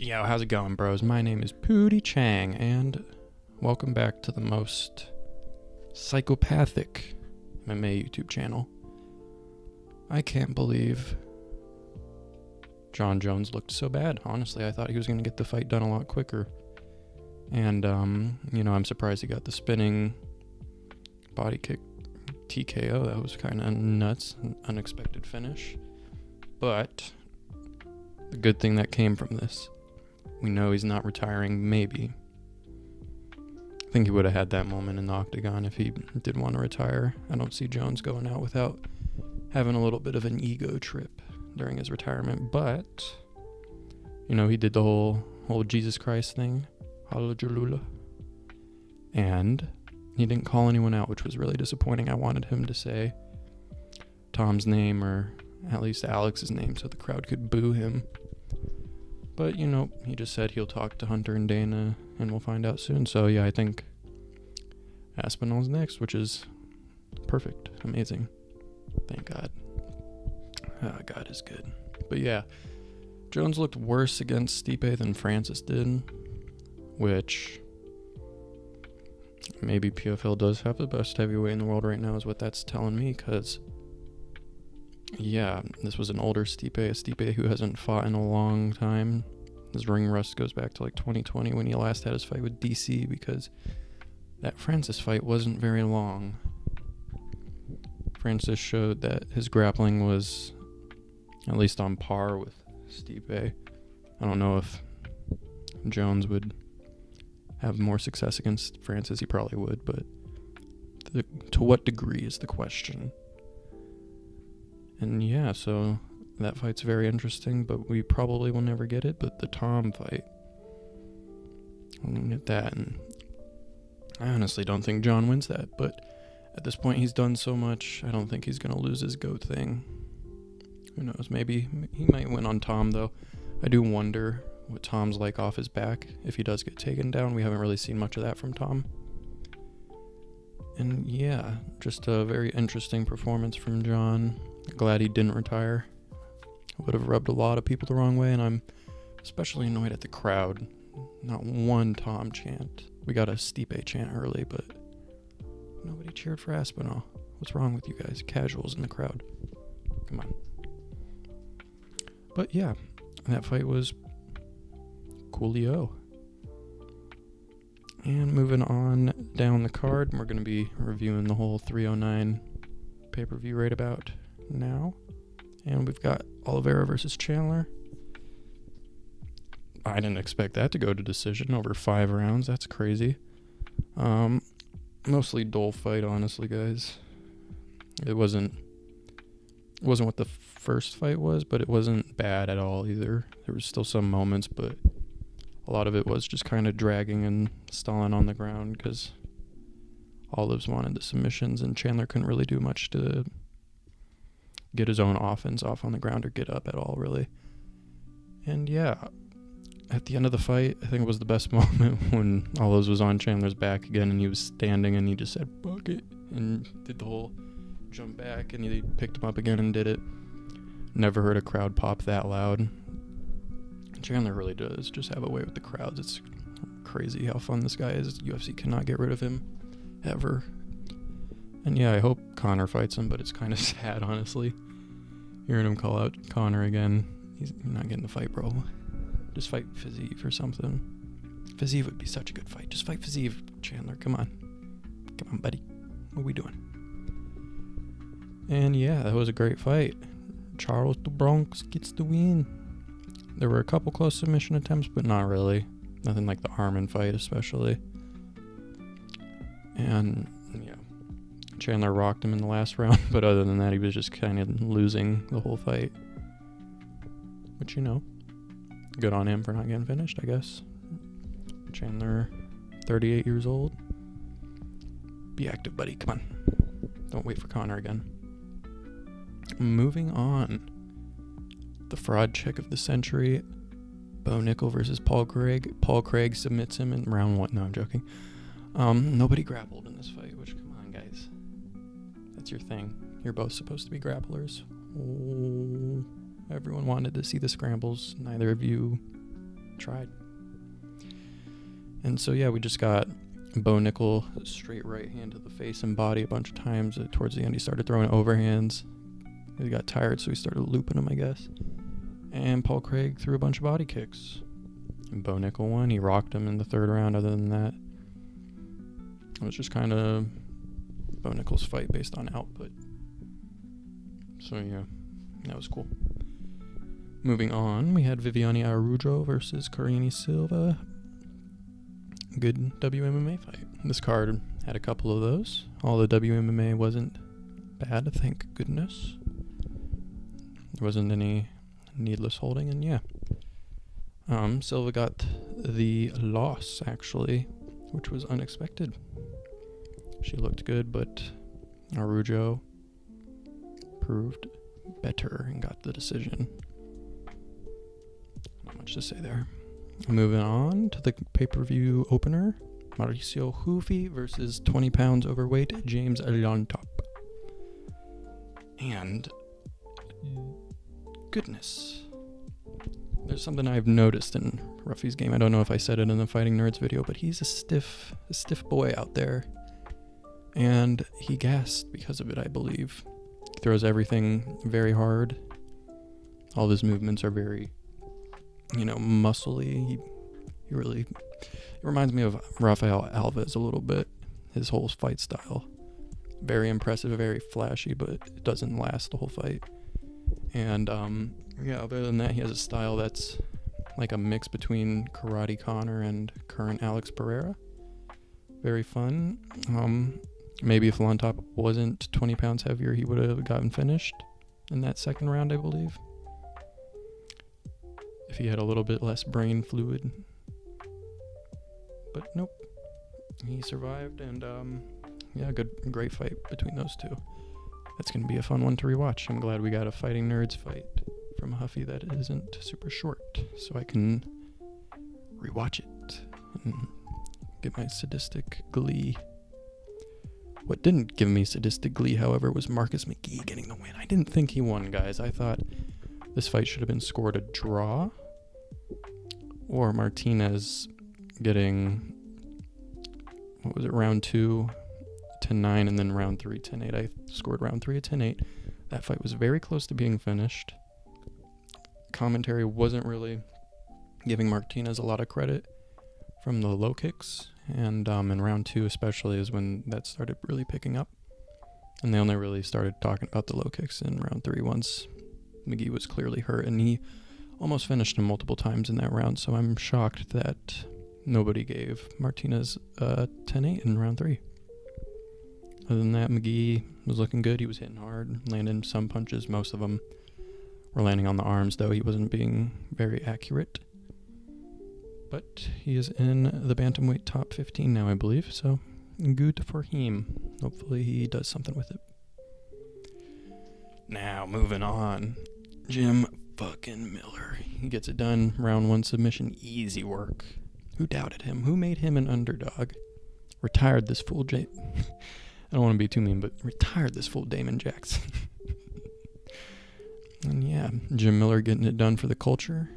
Yo, how's it going, bros? My name is Pootie Chang, and welcome back to the most psychopathic MMA YouTube channel. I can't believe Jon Jones looked so bad. Honestly, I thought he was going to get the fight done a lot quicker. And, I'm surprised he got the spinning body kick TKO. That was kind of nuts, an unexpected finish. But the good thing that came from this, we know he's not retiring, maybe. I think he would have had that moment in the octagon if he did want to retire. I don't see Jones going out without having a little bit of an ego trip during his retirement. But, he did the whole Jesus Christ thing. Hallelujah. And he didn't call anyone out, which was really disappointing. I wanted him to say Tom's name, or at least Alex's name, so the crowd could boo him. But, he just said he'll talk to Hunter and Dana, and we'll find out soon. So, yeah, I think Aspinall's next, which is perfect. Amazing. Thank God. God is good. But, yeah, Jones looked worse against Stipe than Francis did, which maybe PFL does have the best heavyweight in the world right now, is what that's telling me, because yeah, this was an older Stipe, a Stipe who hasn't fought in a long time. His ring rust goes back to like 2020 when he last had his fight with DC, because that Francis fight wasn't very long. Francis showed that his grappling was at least on par with Stipe. I don't know if Jones would have more success against Francis. He probably would, but to what degree is the question. And yeah, so that fight's very interesting, but we probably will never get it. But the Tom fight, we're going to get that. And I honestly don't think Jon wins that. But at this point, he's done so much, I don't think he's going to lose his GOAT thing. Who knows? Maybe he might win on Tom, though. I do wonder what Tom's like off his back if he does get taken down. We haven't really seen much of that from Tom. And yeah, just a very interesting performance from Jon. Glad he didn't retire. Would have rubbed a lot of people the wrong way, and I'm especially annoyed at the crowd. Not one Tom chant. We got a Stipe chant early, but nobody cheered for Aspinall. What's wrong with you guys? Casuals in the crowd. Come on. But yeah, that fight was coolio. And moving on down the card, we're going to be reviewing the whole 309 pay-per-view right about now. And we've got Oliveira versus Chandler. I didn't expect that to go to decision over 5 rounds. That's crazy. Mostly dull fight, honestly, guys. It wasn't what the first fight was, but it wasn't bad at all either. There was still some moments, but a lot of it was just kind of dragging and stalling on the ground because Olives wanted the submissions and Chandler couldn't really do much to get his own offense off on the ground or get up at all, really. And yeah, at the end of the fight, I think it was the best moment when Olives was on Chandler's back again and he was standing and he just said, "Fuck it," and did the whole jump back, and he picked him up again and did it. Never heard a crowd pop that loud. Chandler really does just have a way with the crowds. It's crazy how fun this guy is. UFC cannot get rid of him ever. And yeah, I hope Conor fights him, but it's kind of sad, honestly. Hearing him call out Conor again. He's not getting the fight, bro. Just fight Fiziev or something. Fiziev would be such a good fight. Just fight Fiziev, Chandler. Come on, buddy. What are we doing? And yeah, that was a great fight. Charles the Bronx gets the win. There were a couple close submission attempts, but not really. Nothing like the Armin fight, especially. And yeah, Chandler rocked him in the last round, but other than that, he was just kind of losing the whole fight. Which, good on him for not getting finished, I guess. Chandler, 38 years old. Be active, buddy. Come on. Don't wait for Conor again. Moving on. The fraud check of the century. Bo Nickel versus Paul Craig. Paul Craig submits him in round 1. No, I'm joking. Nobody grappled in this fight, which, come on, guys. That's your thing. You're both supposed to be grapplers. Oh, everyone wanted to see the scrambles. Neither of you tried. And so, yeah, we just got Bo Nickel straight right hand to the face and body a bunch of times. Towards the end, he started throwing overhands. He got tired, so he started looping him, I guess. And Paul Craig threw a bunch of body kicks. And Bo Nickel won. He rocked him in the third round. Other than that, it was just kind of Bo Nickel's fight based on output. So, yeah, that was cool. Moving on, we had Viviane Araújo versus Karine Silva. Good WMMA fight. This card had a couple of those. All the WMMA wasn't bad, thank goodness. There wasn't any needless holding, and yeah. Silva got the loss, actually, which was unexpected. She looked good, but Araújo proved better and got the decision. Not much to say there. Moving on to the pay-per-view opener, Mauricio Hufi versus 20 pounds overweight James Aliontop. And goodness, there's something I've noticed in Ruffy's game. I don't know if I said it in the Fighting Nerds video, but he's a stiff boy out there. And he gassed because of it, I believe. He throws everything very hard. All of his movements are very, muscly. He really reminds me of Rafael Alves a little bit. His whole fight style. Very impressive, very flashy, but it doesn't last the whole fight. And, other than that, he has a style that's like a mix between Karate Connor and current Alex Pereira. Very fun. Maybe if Lontop wasn't 20 pounds heavier, he would have gotten finished in that second round, I believe. If he had a little bit less brain fluid. But nope. He survived, and great fight between those two. That's going to be a fun one to rewatch. I'm glad we got a Fighting Nerds fight from Huffy that isn't super short, so I can rewatch it and get my sadistic glee. What didn't give me sadistic glee, however, was Marcus McGee getting the win. I didn't think he won, guys. I thought this fight should have been scored a draw, or Martinez getting, round 2 10-9, and then round 3 10-8. I scored round 3 at 10-8. That fight was very close to being finished. Commentary wasn't really giving Martinez a lot of credit from the low kicks, and in round 2 especially is when that started really picking up. And they only really started talking about the low kicks in round 3 once McGee was clearly hurt, and he almost finished him multiple times in that round, so I'm shocked that nobody gave Martinez 10-8 in round 3. Other than that, McGee was looking good. He was hitting hard, landing some punches. Most of them were landing on the arms, though he wasn't being very accurate. But he is in the bantamweight top 15 now, I believe, so good for him. Hopefully he does something with it. Now, moving on. Jim fucking Miller. He gets it done. Round 1 submission. Easy work. Who doubted him? Who made him an underdog? Retired this fool, I don't want to be too mean, but retired this fool Damon Jackson. And yeah, Jim Miller getting it done for the culture.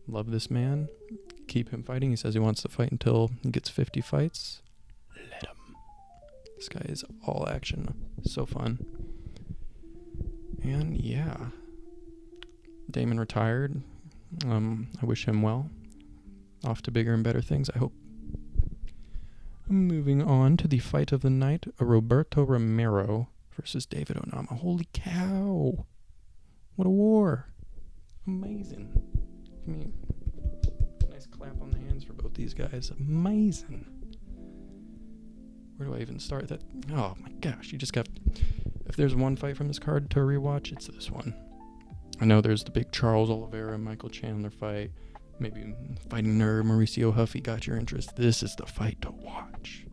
Love this man. Keep him fighting. He says he wants to fight until he gets 50 fights. Let him. This guy is all action. So fun. And yeah, Damon retired. I wish him well. Off to bigger and better things, I hope. Moving on to the fight of the night, Roberto Romero versus David Onama. Holy cow. What a war. Amazing. Give me a nice clap on the hands for both these guys. Amazing. Where do I even start that? Oh my gosh, if there's one fight from this card to rewatch, it's this one. I know there's the big Charles Oliveira, Michael Chandler fight. Maybe Fighting Nerd, Mauricio Huffy got your interest. This is the fight to watch.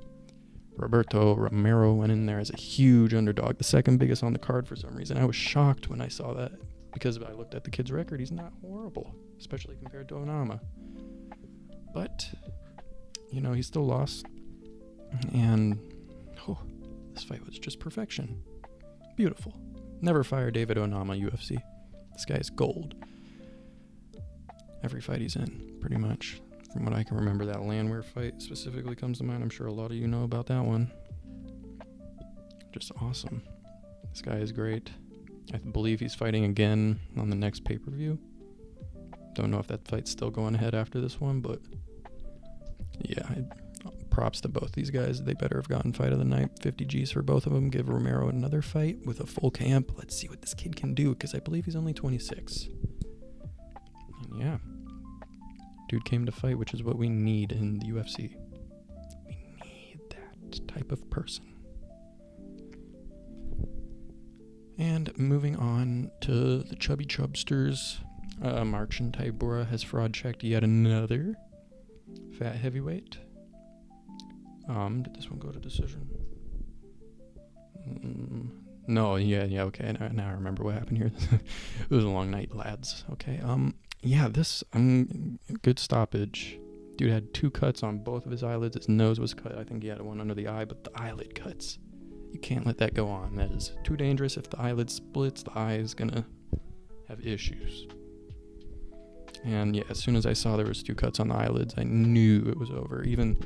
Roberto Romero went in there as a huge underdog, the second biggest on the card for some reason. I was shocked when I saw that because I looked at the kid's record. He's not horrible, especially compared to Onama. But, he still lost. And, this fight was just perfection. Beautiful. Never fire David Onama, UFC. This guy is gold. every fight he's in, pretty much. From what I can remember, that Landwehr fight specifically comes to mind. I'm sure a lot of you know about that one. Just awesome. This guy is great. I believe he's fighting again on the next pay-per-view. Don't know if that fight's still going ahead after this one, but yeah, props to both these guys. They better have gotten fight of the night. 50 G's for both of them. Give Romero another fight with a full camp. Let's see what this kid can do, because I believe he's only 26. And yeah, dude came to fight, which is what we need in the UFC. We need that type of person. And moving on to the Chubby Chubsters, Marcin Tybura has fraud checked yet another fat heavyweight. Did this one go to decision? No, yeah, okay. Now I remember what happened here. It was a long night, lads. Okay. Yeah, this good stoppage. Dude had 2 cuts on both of his eyelids. His nose was cut. I think he had one under the eye, but the eyelid cuts. You can't let that go on. That is too dangerous. If the eyelid splits, the eye is gonna have issues. And yeah, as soon as I saw there was 2 cuts on the eyelids, I knew it was over. Even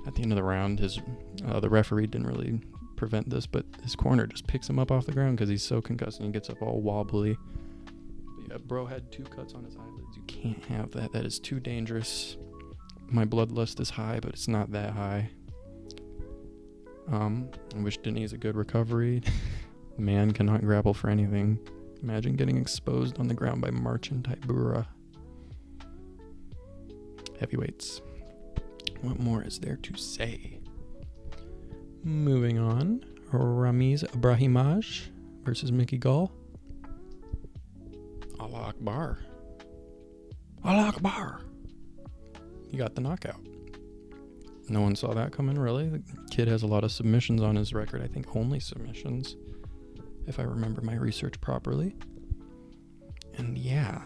at the end of the round, the referee didn't really prevent this, but his corner just picks him up off the ground because he's so concussed and he gets up all wobbly. But yeah, bro had 2 cuts on his eyelids. You can't have that. That is too dangerous. My bloodlust is high, but it's not that high. I wish Denny's a good recovery. Man cannot grapple for anything. Imagine getting exposed on the ground by Marcin Tybura. Heavyweights. What more is there to say? Moving on. Ramiz Brahimaj versus Mickey Gall. Allah Akbar. Allah Akbar. He got the knockout. No one saw that coming, really. The kid has a lot of submissions on his record. I think only submissions, if I remember my research properly. And yeah.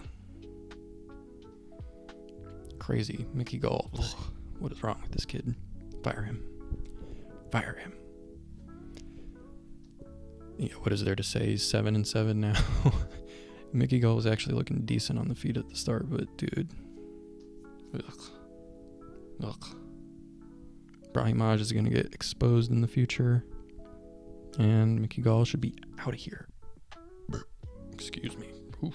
Crazy. Mickey Gall. Ugh, what is wrong with this kid? Fire him. Fire him. Yeah, what is there to say? He's 7-7 now. Mickey Gall was actually looking decent on the feet at the start, but dude. Ugh. Brahimaj is going to get exposed in the future. And Mickey Gall should be out of here. Excuse me. Oof.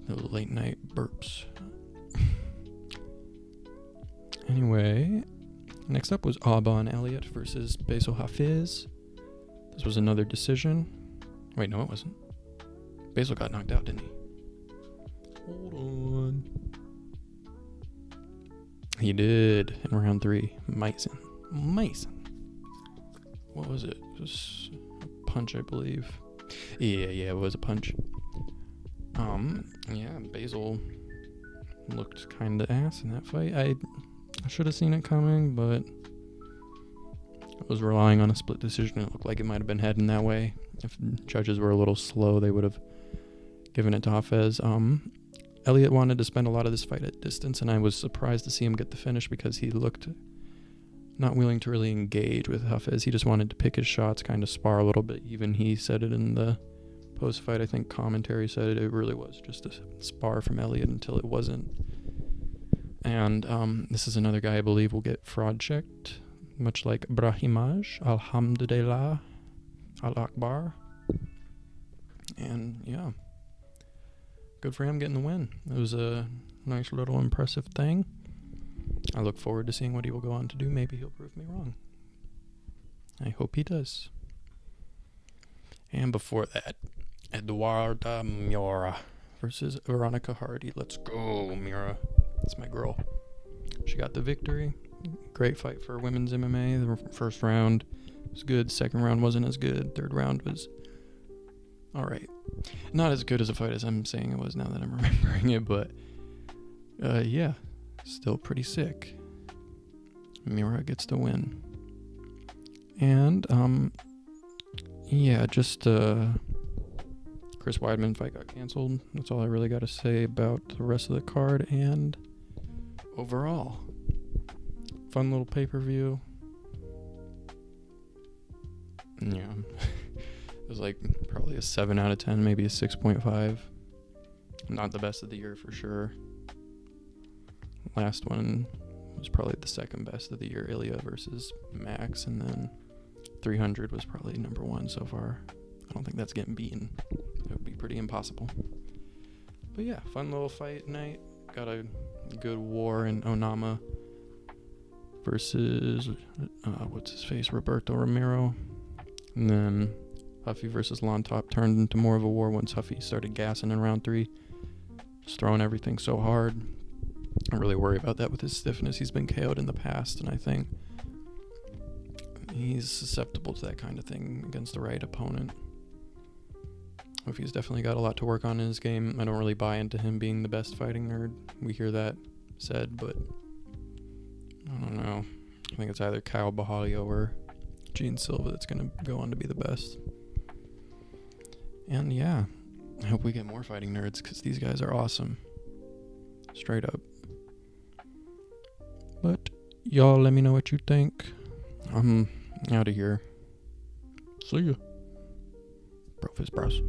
Those late night burps. Anyway, next up was Alban Elliott versus Basil Hafiz. This was another decision. Wait, no, it wasn't. Basil got knocked out, didn't he? Hold on. He did in round 3. Mason. What was it? It was a punch, I believe. Yeah, it was a punch. Yeah, Basil looked kind of ass in that fight. I should have seen it coming, but I was relying on a split decision. It looked like it might have been heading that way. If judges were a little slow, they would have given it to Hafez. Elliott wanted to spend a lot of this fight at distance, and I was surprised to see him get the finish because he looked not willing to really engage with Hafez. He just wanted to pick his shots, kind of spar a little bit. Even he said it in the post-fight. I think commentary said it really was just a spar from Elliott until it wasn't. And this is another guy I believe will get fraud checked, much like Brahimaj. Alhamdulillah. Al-Akbar. And yeah. Good for him getting the win. It was a nice little impressive thing. I look forward to seeing what he will go on to do. Maybe he'll prove me wrong. I hope he does. And before that, Eduarda Miura versus Veronica Hardy. Let's go, Miura. That's my girl. She got the victory. Great fight for women's MMA. The first round was good. Second round wasn't as good. Third round was all right. Not as good as a fight as I'm saying it was now that I'm remembering it, but yeah, still pretty sick. Miura gets the win. And yeah, just Chris Weidman fight got canceled. That's all I really got to say about the rest of the card. And overall, fun little pay-per-view. Yeah. It was like probably a 7 out of 10, maybe a 6.5. Not the best of the year for sure. Last one was probably the second best of the year, Ilya versus Max, and then 300 was probably number one so far. I don't think that's getting beaten. That would be pretty impossible. But yeah, fun little fight night. Got a good war in Onama versus, what's his face, Roberto Romero. And then Huffy versus Lontop turned into more of a war once Huffy started gassing in round 3. Just throwing everything so hard. I really worry about that with his stiffness. He's been KO'd in the past, and I think he's susceptible to that kind of thing against the right opponent. Huffy's definitely got a lot to work on in his game. I don't really buy into him being the best fighting nerd. We hear that said, but I don't know. I think it's either Kyle Bahalio or Gene Silva that's going to go on to be the best. And yeah, I hope we get more fighting nerds because these guys are awesome. Straight up. But y'all let me know what you think. I'm out of here. See ya. Bro, fist bros.